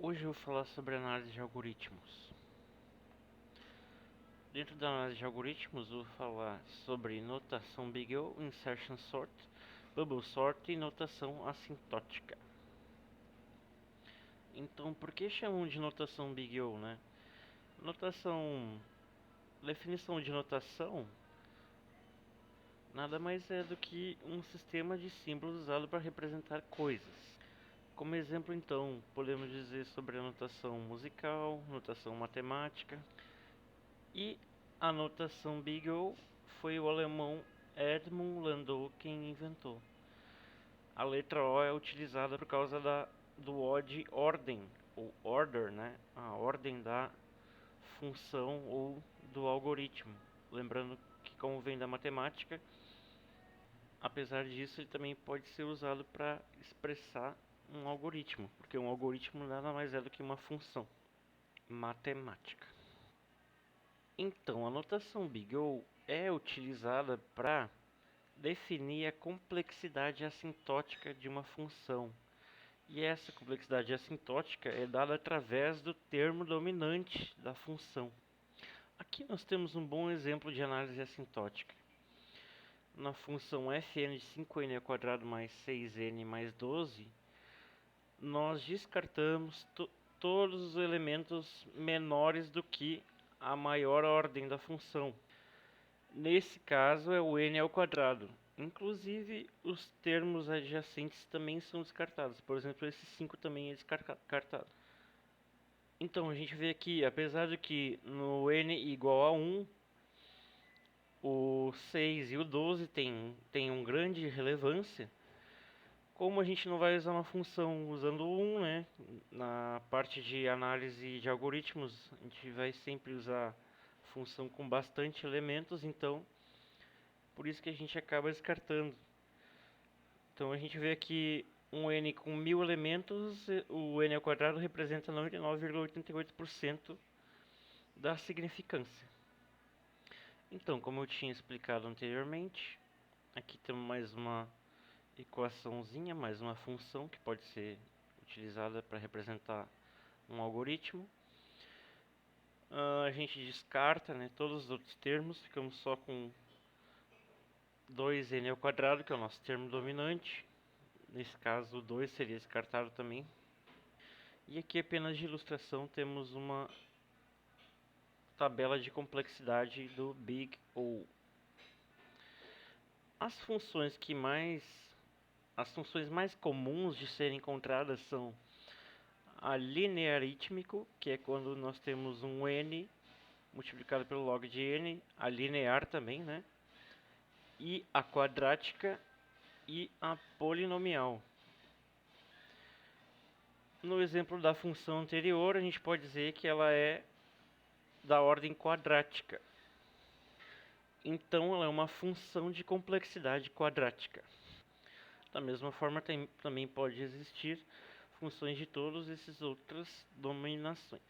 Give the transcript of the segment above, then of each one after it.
Hoje eu vou falar sobre análise de algoritmos. Dentro da análise de algoritmos, eu vou falar sobre notação Big O, Insertion Sort, Bubble Sort e notação assintótica. Então, por que chamam de notação Big O, né? Definição de notação nada mais é do que um sistema de símbolos usado para representar coisas. Como exemplo, então, podemos dizer sobre a notação musical, notação matemática. E a notação Big O foi o alemão Edmund Landau quem inventou. A letra O é utilizada por causa do O de ordem, ou order, né? A ordem da função ou do algoritmo. Lembrando que, como vem da matemática, apesar disso, ele também pode ser usado para expressar um algoritmo, porque um algoritmo nada mais é do que uma função matemática. Então, a notação Big O é utilizada para definir a complexidade assintótica de uma função. E essa complexidade assintótica é dada através do termo dominante da função. Aqui nós temos um bom exemplo de análise assintótica. Na função fn de 5n ao quadrado mais 6n mais 12, nós descartamos todos os elementos menores do que a maior ordem da função. Nesse caso é o n ao quadrado. Inclusive os termos adjacentes também são descartados. Por exemplo, esse 5 também é descartado. Então a gente vê aqui, apesar de que no n igual a 1, o 6 e o 12 têm uma grande relevância. Como a gente não vai usar uma função usando o 1, né? Na parte de análise de algoritmos, a gente vai sempre usar função com bastante elementos, então por isso que a gente acaba descartando. Então a gente vê aqui um n com 1000 elementos, o n ao quadrado representa 99,88% da significância. Então, como eu tinha explicado anteriormente, aqui temos mais uma equaçãozinha, mais uma função que pode ser utilizada para representar um algoritmo. A gente descarta, né, todos os outros termos, ficamos só com 2n ao quadrado, que é o nosso termo dominante. Nesse caso, o 2 seria descartado também. E aqui, apenas de ilustração, temos uma tabela de complexidade do Big O. As funções mais comuns de serem encontradas são a linearitmico, que é quando nós temos um n multiplicado pelo log de n, a linear também, né? E a quadrática e a polinomial. No exemplo da função anterior, a gente pode dizer que ela é da ordem quadrática. Então, ela é uma função de complexidade quadrática. Da mesma forma, também pode existir funções de todas essas outras denominações.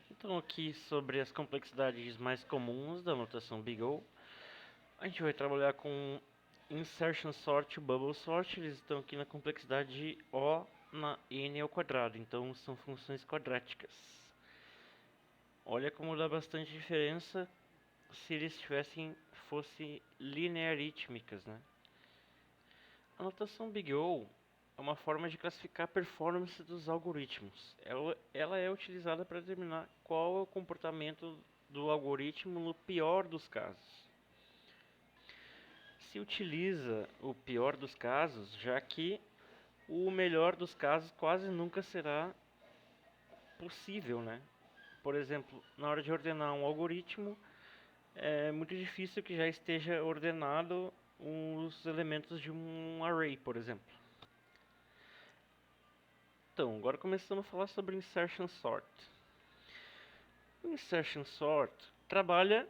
Então, aqui sobre as complexidades mais comuns da notação Big O, a gente vai trabalhar com Insertion Sort e Bubble Sort. Eles estão aqui na complexidade de O na n ao quadrado, então são funções quadráticas. Olha como dá bastante diferença se eles fossem linearítmicas, né? A notação Big O é uma forma de classificar a performance dos algoritmos. Ela é utilizada para determinar qual é o comportamento do algoritmo no pior dos casos. Se utiliza o pior dos casos, já que o melhor dos casos quase nunca será possível, né? Por exemplo, na hora de ordenar um algoritmo, é muito difícil que já esteja ordenado os elementos de um array, por exemplo. Então, agora começamos a falar sobre Insertion Sort. O Insertion Sort trabalha,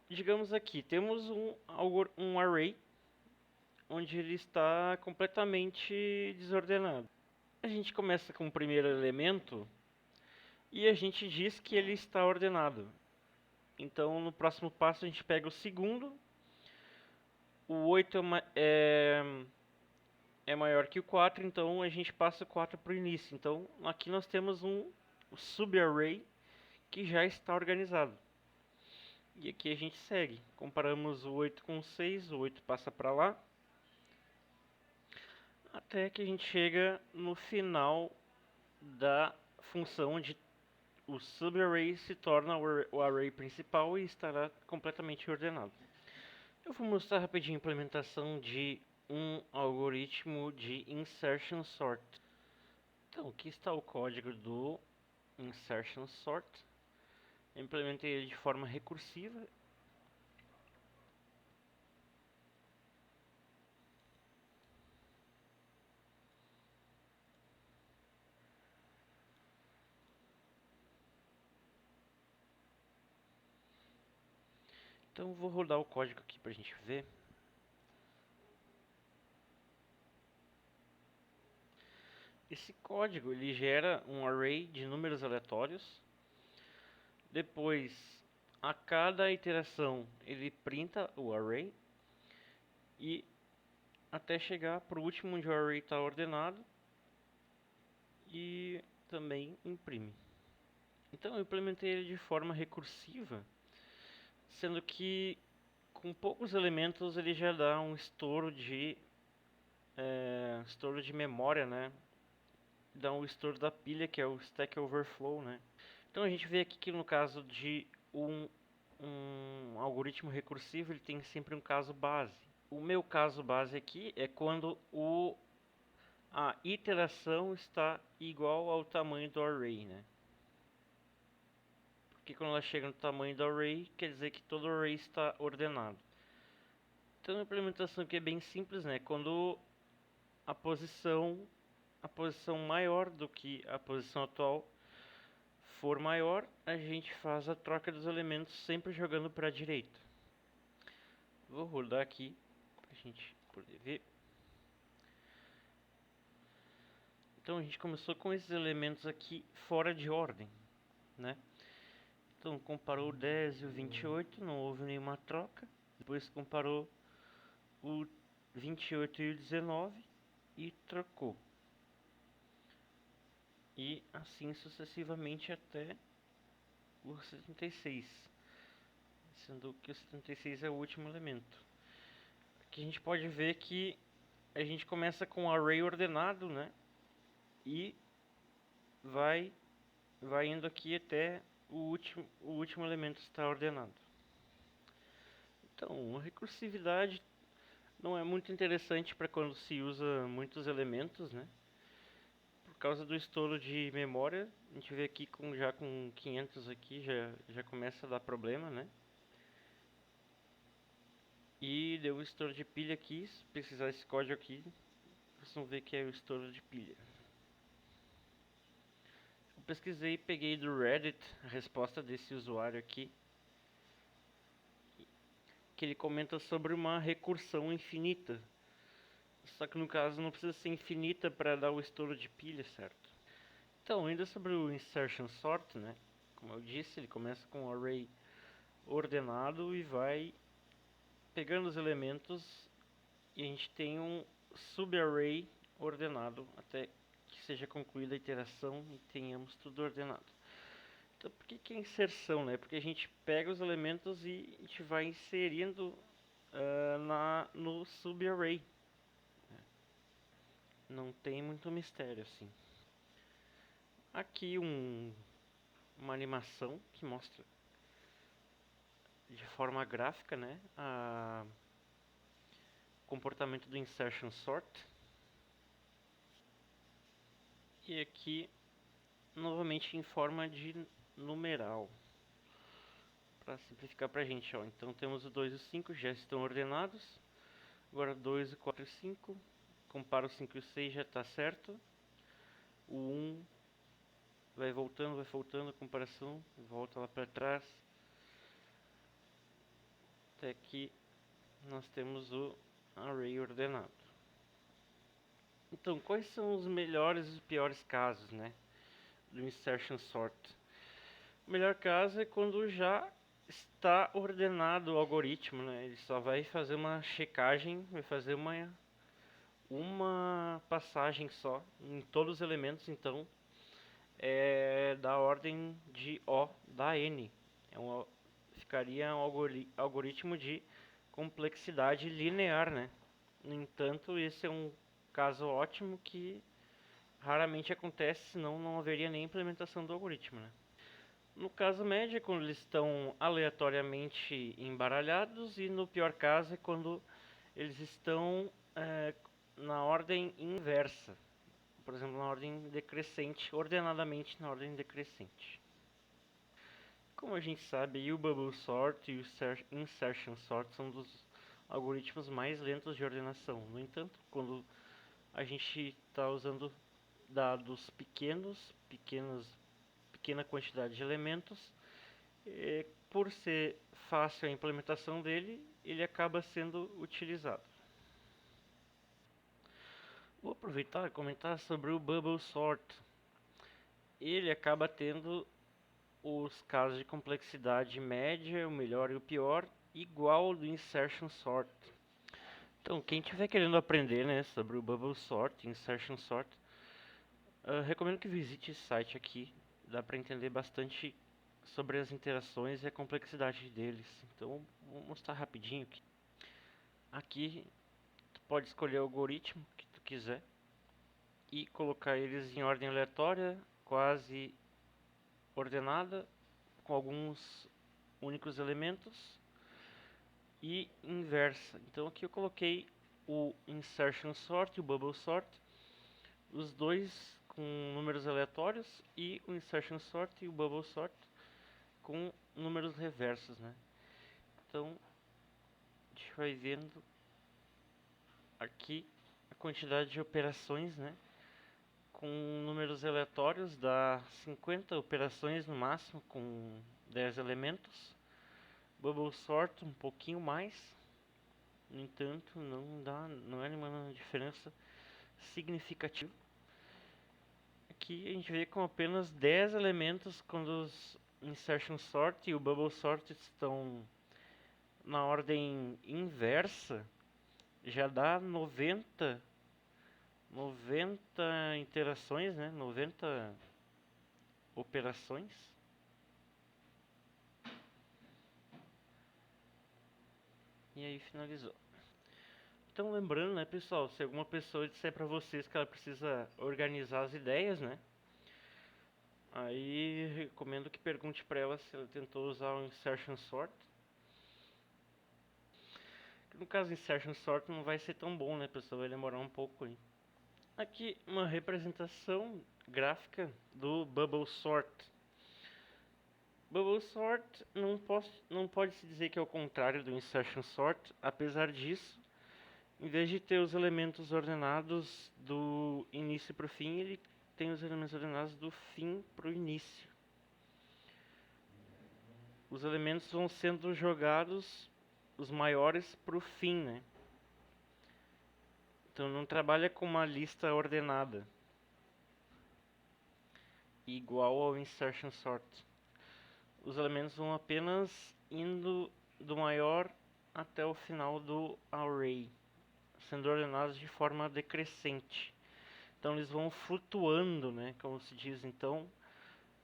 digamos aqui, temos um array onde ele está completamente desordenado. A gente começa com o primeiro elemento e a gente diz que ele está ordenado. Então, no próximo passo, a gente pega o segundo. O 8 é é maior que o 4, então a gente passa o 4 para o início. Então aqui nós temos um subarray que já está organizado. E aqui a gente segue. Comparamos o 8 com o 6, o 8 passa para lá. Até que a gente chega no final da função onde o subarray se torna o array principal e estará completamente ordenado. Eu vou mostrar rapidinho a implementação de um algoritmo de insertion sort. Então, aqui está o código do insertion sort. Eu implementei ele de forma recursiva. Então, eu vou rodar o código aqui para a gente ver. Esse código ele gera um array de números aleatórios. Depois, a cada iteração, ele printa o array. E até chegar para o último onde o array está ordenado. E também imprime. Então eu implementei ele de forma recursiva, sendo que com poucos elementos ele já dá um estouro de memória, né? Dá um estouro da pilha, que é o Stack Overflow, né? Então a gente vê aqui que no caso de um algoritmo recursivo, ele tem sempre um caso base. O meu caso base aqui é quando a iteração está igual ao tamanho do array, né? Porque quando ela chega no tamanho do array, quer dizer que todo array está ordenado. Então a implementação aqui é bem simples, né? Quando a posição maior do que a posição atual for maior, a gente faz a troca dos elementos sempre jogando para a direita. Vou rodar aqui para a gente poder ver. Então a gente começou com esses elementos aqui fora de ordem, né? Então comparou o 10 e o 28, não houve nenhuma troca. Depois comparou o 28 e o 19 e trocou. E assim sucessivamente até o 76, sendo que o 76 é o último elemento. Aqui a gente pode ver que a gente começa com um array ordenado, né? E vai indo aqui até o último elemento estar ordenado. Então, a recursividade não é muito interessante para quando se usa muitos elementos, né? Por causa do estouro de memória, a gente vê aqui já com 500 aqui já começa a dar problema, né? E deu um estouro de pilha aqui, se precisar esse código aqui, vocês vão ver que é o estouro de pilha. Eu pesquisei e peguei do Reddit a resposta desse usuário aqui, que ele comenta sobre uma recursão infinita. Só que no caso não precisa ser infinita para dar o estouro de pilha, certo? Então, ainda sobre o insertion sort, né? Como eu disse, ele começa com um array ordenado e vai pegando os elementos e a gente tem um subarray ordenado até que seja concluída a iteração e tenhamos tudo ordenado. Então, por que é inserção, né? Porque a gente pega os elementos e a gente vai inserindo no subarray. Não tem muito mistério assim. Aqui uma animação que mostra de forma gráfica, né, o comportamento do insertion sort. E aqui novamente em forma de numeral, para simplificar pra gente, ó. Então temos o 2 e o 5 já estão ordenados. Agora 2, o 4 e o 5. Compara o 5 e o 6, já está certo. O 1 vai voltando a comparação, volta lá para trás. Até que nós temos o array ordenado. Então, quais são os melhores e os piores casos, né, do insertion sort? O melhor caso é quando já está ordenado o algoritmo, né? Ele só vai fazer uma checagem, vai fazer uma uma passagem só em todos os elementos, então é da ordem de O da N. Ficaria um algoritmo de complexidade linear, né? No entanto, esse é um caso ótimo que raramente acontece, senão não haveria nem implementação do algoritmo, né? No caso médio é quando eles estão aleatoriamente embaralhados, e no pior caso é quando eles estão na ordem inversa, por exemplo, na ordem decrescente, ordenadamente na ordem decrescente. Como a gente sabe, o Bubble Sort e o Insertion Sort são dos algoritmos mais lentos de ordenação. No entanto, quando a gente está usando dados pequena quantidade de elementos, por ser fácil a implementação dele, ele acaba sendo utilizado. Vou aproveitar e comentar sobre o Bubble Sort. Ele acaba tendo os casos de complexidade média, o melhor e o pior, igual ao do Insertion Sort. Então, quem estiver querendo aprender, né, sobre o Bubble Sort, Insertion Sort, recomendo que visite esse site aqui. Dá para entender bastante sobre as interações e a complexidade deles. Então, vou mostrar rapidinho aqui. Aqui, tu pode escolher o algoritmo que tu quiser e colocar eles em ordem aleatória, quase ordenada, com alguns únicos elementos, e inversa. Então aqui eu coloquei o Insertion Sort e o Bubble Sort, os dois com números aleatórios, e o Insertion Sort e o Bubble Sort com números reversos, né? Então a gente vai vendo aqui a quantidade de operações, né? Com números aleatórios dá 50 operações no máximo, com 10 elementos. Bubble Sort um pouquinho mais. No entanto, não é nenhuma diferença significativa. Aqui a gente vê com apenas 10 elementos, quando os Insertion Sort e o Bubble Sort estão na ordem inversa, já dá 90 interações, né? 90 operações. E aí finalizou. Então lembrando, né, pessoal, se alguma pessoa disser pra vocês que ela precisa organizar as ideias, né, aí recomendo que pergunte pra ela se ela tentou usar o Insertion Sort. No caso, o Insertion Sort não vai ser tão bom, né, pessoal, vai demorar um pouco aí. Aqui uma representação gráfica do Bubble Sort. Bubble Sort não pode se dizer que é o contrário do Insertion Sort. Apesar disso, em vez de ter os elementos ordenados do início para o fim, ele tem os elementos ordenados do fim para o início. Os elementos vão sendo jogados, os maiores, para o fim, né? Então não trabalha com uma lista ordenada, igual ao Insertion Sort. Os elementos vão apenas indo do maior até o final do array, sendo ordenados de forma decrescente. Então eles vão flutuando, né, como se diz. Então,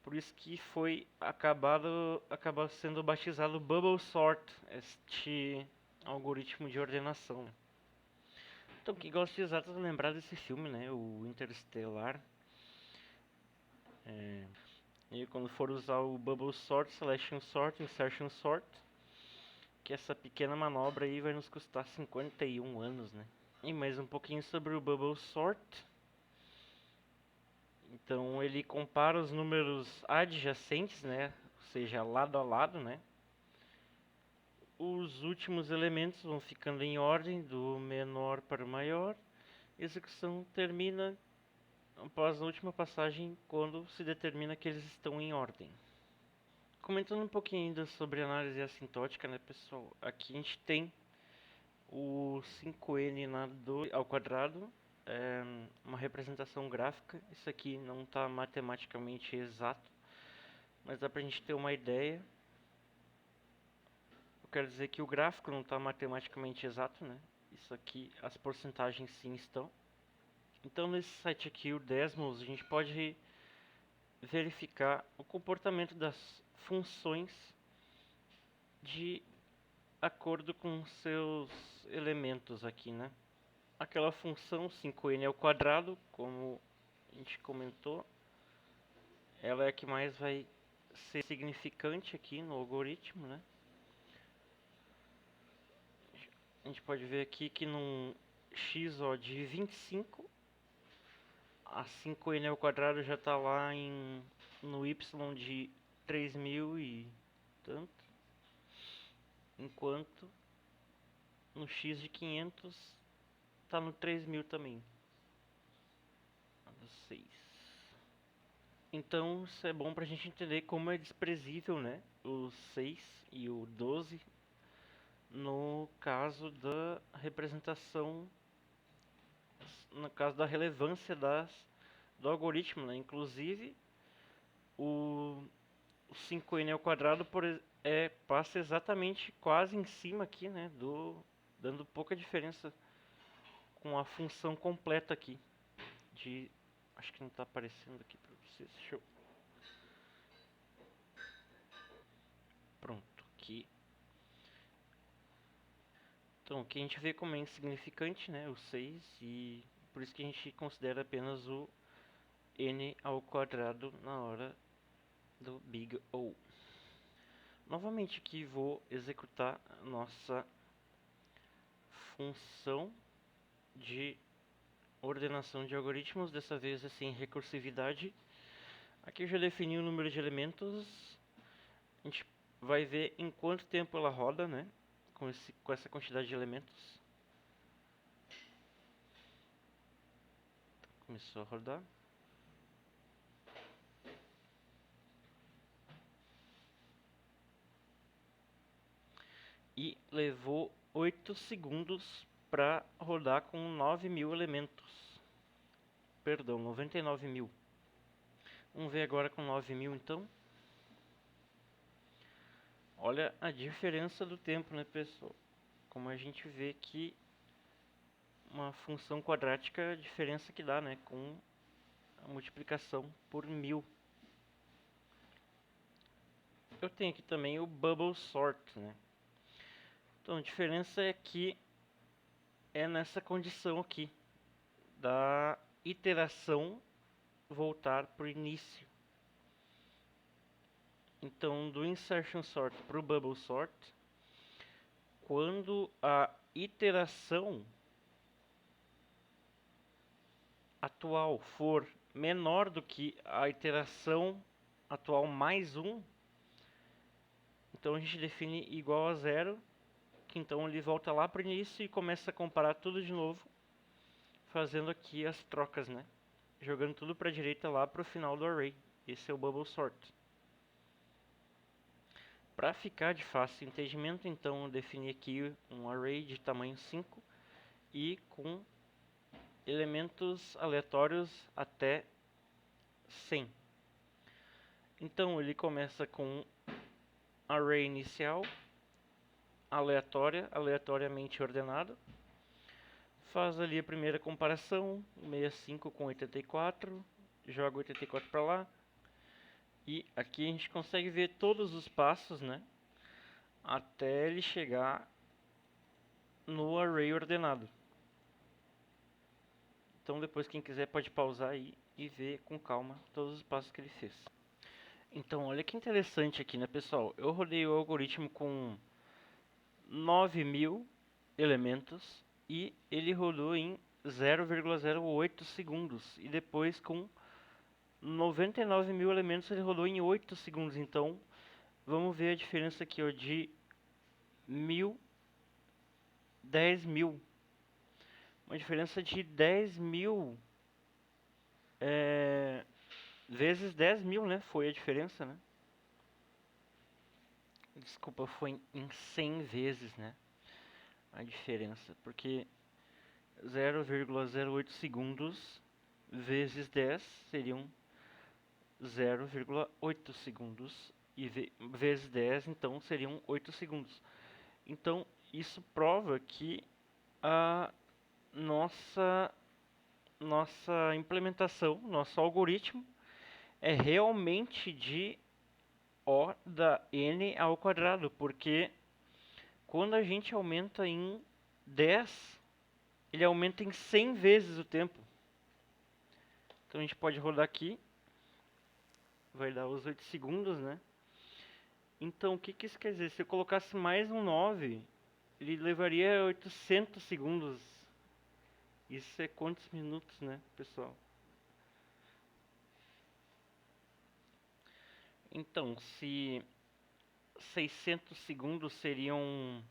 por isso que foi acabou sendo batizado Bubble Sort, este algoritmo de ordenação. Então, quem gosta de exatas vai lembrar desse filme, né, o Interestelar. E quando for usar o Bubble Sort, Selection Sort, Insertion Sort, que essa pequena manobra aí vai nos custar 51 anos, né? E mais um pouquinho sobre o Bubble Sort. Então ele compara os números adjacentes, né? Ou seja, lado a lado, né? Os últimos elementos vão ficando em ordem do menor para o maior. A execução termina após a última passagem, quando se determina que eles estão em ordem. Comentando um pouquinho ainda sobre análise assintótica, né, pessoal? Aqui a gente tem o 5n ao quadrado, uma representação gráfica. Isso aqui não está matematicamente exato, mas dá pra gente ter uma ideia. Eu quero dizer que o gráfico não está matematicamente exato, né? Isso aqui, as porcentagens sim estão. Então nesse site aqui, o Desmos, a gente pode verificar o comportamento das funções de acordo com seus elementos aqui, né? Aquela função 5n ao quadrado, como a gente comentou, ela é a que mais vai ser significante aqui no algoritmo, né? A gente pode ver aqui que num x de 25, a 5n ao quadrado já está lá no y de 3000 e tanto, enquanto no x de 500 está no 3000 também. 6. Então isso é bom para a gente entender como é desprezível, né, o 6 e o 12 no caso da representação, no caso da relevância do algoritmo, né? Inclusive o 5n ao quadrado passa exatamente quase em cima aqui, né, dando pouca diferença com a função completa aqui de, acho que não está aparecendo aqui para vocês. Deixa eu, pronto, aqui. Então aqui a gente vê como é insignificante, né, o 6, e por isso que a gente considera apenas o n ao quadrado na hora do Big O. Novamente aqui vou executar a nossa função de ordenação de algoritmos, dessa vez assim recursividade. Aqui eu já defini o número de elementos. A gente vai ver em quanto tempo ela roda, né? Com essa quantidade de elementos. Começou a rodar. E levou 8 segundos para rodar com 9.000 elementos. Perdão, 99.000. Vamos ver agora com 9.000 então. Olha a diferença do tempo, né, pessoal? Como a gente vê que uma função quadrática, a diferença que dá, né, com a multiplicação por 1000. Eu tenho aqui também o bubble sort, né? Então a diferença é que é nessa condição aqui da iteração voltar para o início. Então do insertion sort para o bubble sort, quando a iteração atual for menor do que a iteração atual mais 1, então a gente define igual a 0, que então ele volta lá para o início e começa a comparar tudo de novo, fazendo aqui as trocas, né? Jogando tudo para a direita lá para o final do array. Esse é o bubble sort. Para ficar de fácil entendimento, então eu defini aqui um array de tamanho 5 e com elementos aleatórios até 100. Então ele começa com array inicial, aleatoriamente ordenado. Faz ali a primeira comparação, 65 com 84, joga 84 para lá. E aqui a gente consegue ver todos os passos, né? Até ele chegar no array ordenado. Então depois quem quiser pode pausar aí e ver com calma todos os passos que ele fez. Então olha que interessante aqui, né, pessoal? Eu rodei o algoritmo com 9.000 elementos e ele rodou em 0,08 segundos. E depois com 99.000 elementos ele rodou em 8 segundos. Então vamos ver a diferença aqui, ó, de 1.000, 10.000. Uma diferença de 10.000 vezes 10.000, né? Foi a diferença, né? Desculpa, foi em 100 vezes, né? A diferença, porque 0,08 segundos vezes 10 seriam 0,8 segundos e vezes 10 então seriam 8 segundos. Então isso prova que a nossa nossa implementação, nosso algoritmo é realmente de O da n ao quadrado, porque quando a gente aumenta em 10, ele aumenta em 100 vezes o tempo. Então a gente pode rodar aqui, vai dar os 8 segundos, né? Então o que que isso quer dizer? Se eu colocasse mais um 9, ele levaria 800 segundos. Isso é quantos minutos, né, pessoal? Então, se 600 segundos seriam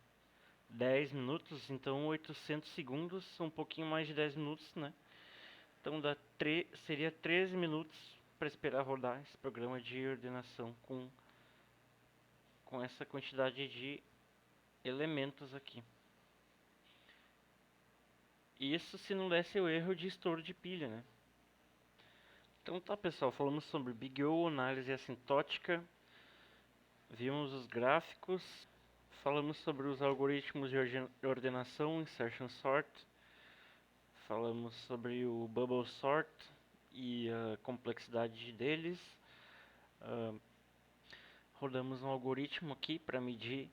10 minutos, então 800 segundos são um pouquinho mais de 10 minutos, né? Então seria 13 minutos para esperar rodar esse programa de ordenação com essa quantidade de elementos aqui. Isso se não desse o erro de estouro de pilha, né? Então tá, pessoal, falamos sobre Big O, análise assintótica, vimos os gráficos, falamos sobre os algoritmos de ordenação, insertion sort, falamos sobre o bubble sort e a complexidade deles. Rodamos um algoritmo aqui para medir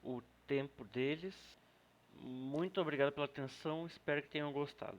o tempo deles. Muito obrigado pela atenção, espero que tenham gostado.